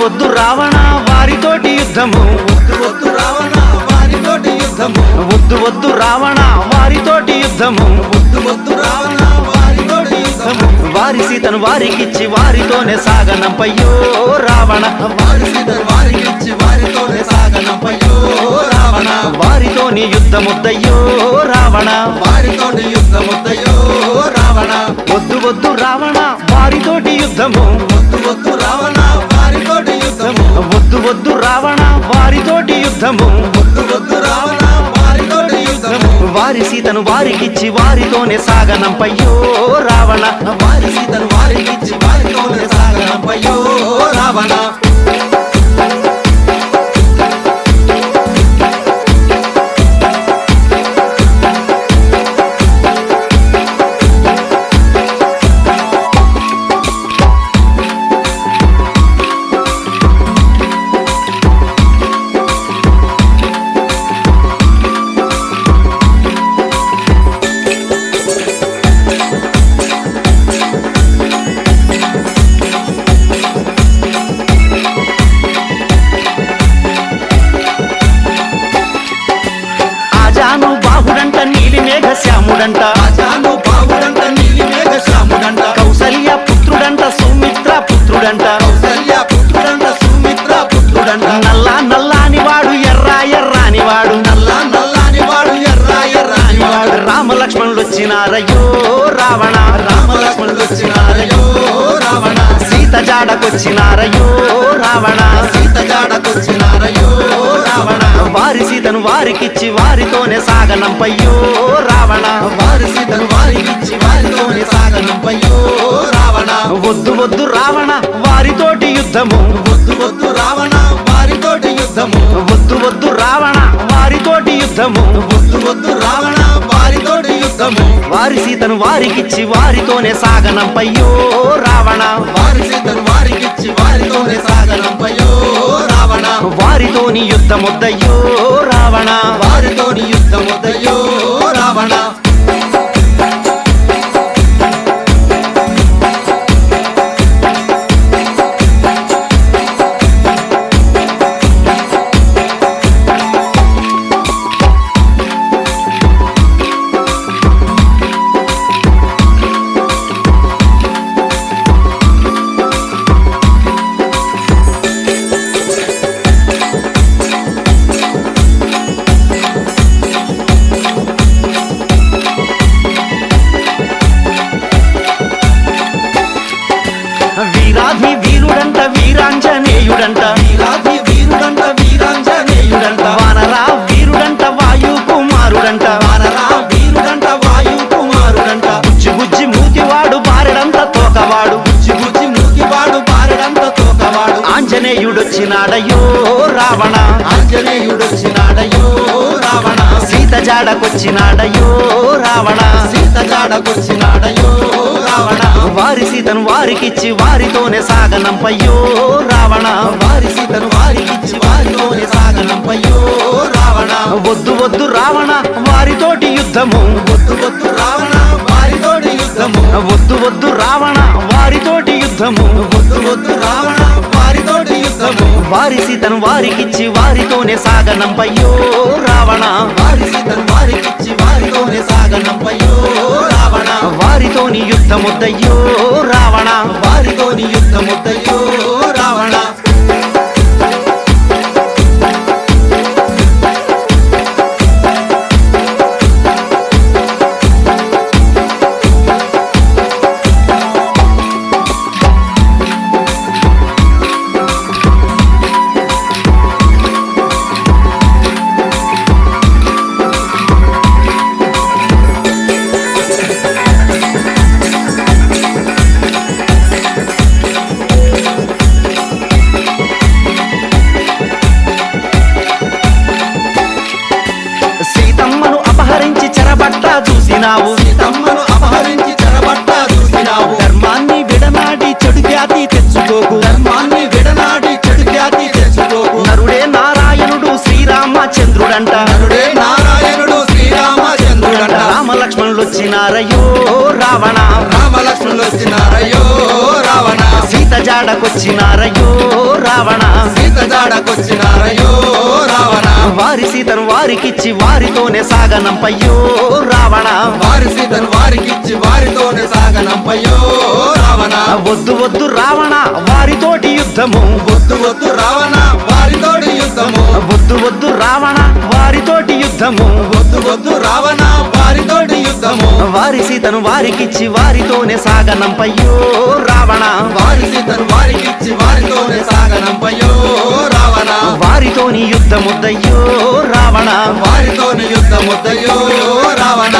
వద్దు రావణ వారితోటి యుద్ధము, వద్దు రావణ వారితోటి యుద్ధము, వద్దు రావణ వారితోటి యుద్ధము, వద్దు రావణ వారితోటి యుద్ధము. వారి సీతను వారికిచ్చి వారితోనే సాగనంపయ్యో రావణ, వారి సీతను వారికిచ్చి వారితోనే సాగనంపయ్యో రావణ, వారితోని యుద్ధముద్దయ్యో రావణ, వారితోటి యుద్ధముద్దయ్యో రావణ. వద్దు రావణ వారితోటి యుద్ధము, వద్దు రావణ వారితోటి యుద్ధము, వద్దు రావణ వారితోటి యుద్ధము, వద్దు రావణ వారితోటి యుద్ధము. వారి సీతను వారికిచ్చి వారితోనే సాగనంపయ్యో రావణ, వారి సీతను వారికిచ్చి వారితోనే సాగనంపయ్యో రావణ. ఆజాను బాహుడంట నీలి మేఘ శ్యాముడంట, రాజాను బావుడంట నీలి మేఘ శ్యాముడంట, కౌసల్య పుత్రుడంట సుమిత్ర పుత్రుడంట, కౌసల్య పుత్రుడంట సుమిత్ర పుత్రుడంట, నల్లాని వాడు ఎర్రాని వాడు, నల్లాని వాడు ఎర్రాని వాడు. రామ లక్ష్మణులు వచ్చినారయ్యో రావణ, రామ లక్ష్మణులు వచ్చినారయ్యో రావణ, సీత జాడకొచ్చినారయ్యో రావణ, సీత జాడకొచ్చినారయ్యో రావణ, వారి సీతను వారికిచ్చి వారితోనే సాగనంపయ్యో రావణ, వారి సీతను వారికిచ్చి వారితోనే సాగనంపయ్యో రావణ. వద్దు రావణ వారితోటి యుద్ధము, వద్దు రావణ వారితోటి యుద్ధము, వద్దు రావణ వారితోటి యుద్ధము, వద్దు రావణ వారితోటి యుద్ధము. వారి సీతను వారికిచ్చి వారితోనే సాగనంపయ్యో రావణ, వారి సీతను వారికిచ్చి వారితోనే సాగనంపయ్యో రావణ, వారితోని యుద్ధముద్దయ్యో రావణ, వారితోని యుద్ధముద్దయ్యో రావణ. వీరాధి వీరుడంట వీరాంజనేయుడంట, వీరాధి వీరుడంట వీరాంజనేయుడంట, వానరా వీరుడంట వాయు కుమారుడంట, వానరా వీరుడంట వాయు కుమారుడంట, బుజ్జి మూతివాడు బారెడంత తోకవాడు, బుజ్జి మూతివాడు బారెడంత తోకవాడు. ఆంజనేయుడొచ్చినాడయ్యో రావణ, ఆంజనేయుడొచ్చినాడయ్యో రావణ, సీత జాడకొచ్చినాడయ్యో రావణ, సీత జాడకొచ్చినాడయ్యో రావణ, వారి సీతను వారికిచ్చి వారితోనే సాగనంపయ్యో రావణ, వారి సీతను వారికిచ్చి వారితోనే సాగనంపయ్యో రావణ. వద్దు రావణ వారితోటి యుద్ధము, వద్దు రావణ వారితోటి యుద్ధము, వద్దు రావణ వారితోటి యుద్ధము, వద్దు రావణ వారితోటి యుద్ధము. వారి సీతను వారికిచ్చి వారితోనే సాగనంపయ్యో రావణ, వారి సీతను వారికిచ్చి వారితోనే సాగనంపయ్యో రావణ, వారితోని యుద్ధముద్దయ్యో రావణ, వారితోని యుద్ధముద్దయ్యో రావణ. చూసినావు సీతమ్మను అపహరించి చెరబట్ట చూసినావు ధర్మాన్ని విడనాడి చెడు ఖ్యాతి తెచ్చుకోకు ధర్మాన్ని విడనాడి చెడు ఖ్యాతి తెచ్చుకోకు నరుడే నారాయణుడు శ్రీరామచంద్రుడంట నరుడే నారాయణుడు శ్రీరామచంద్రుడంట రామలక్ష్మణులు వచ్చినారయ్యో రావణ రామలక్ష్మణులు వచ్చినారయ్యో రావణ సీత జాడకొచ్చినారయ్యో రావణ సీత జాడకొచ్చినారయ్యో రావణ వారి సీతను వారికిచ్చి వారితోనే సాగనంపయ్యో రావణ వారి సీతను వారికిచ్చి వారితోనే సాగనంపయ్యో రావణ వద్దు వద్దు రావణ వారితోటి యుద్ధము వద్దు వద్దు రావణ వారితోటి యుద్ధము వద్దు వద్దు రావణ వారితోటి యుద్ధము వద్దు వద్దు రావణ వారితోటి యుద్ధము వారి సీతను వారికిచ్చి వారితోనే సాగనంపయ్యో రావణ వారి సీతను వారికిచ్చి వారితోనే సాగనంపయ్యో రావణ వారితోని యుద్ధముద్దయ్యో రావణ వారితోని యుద్ధముద్దయ్యో రావణ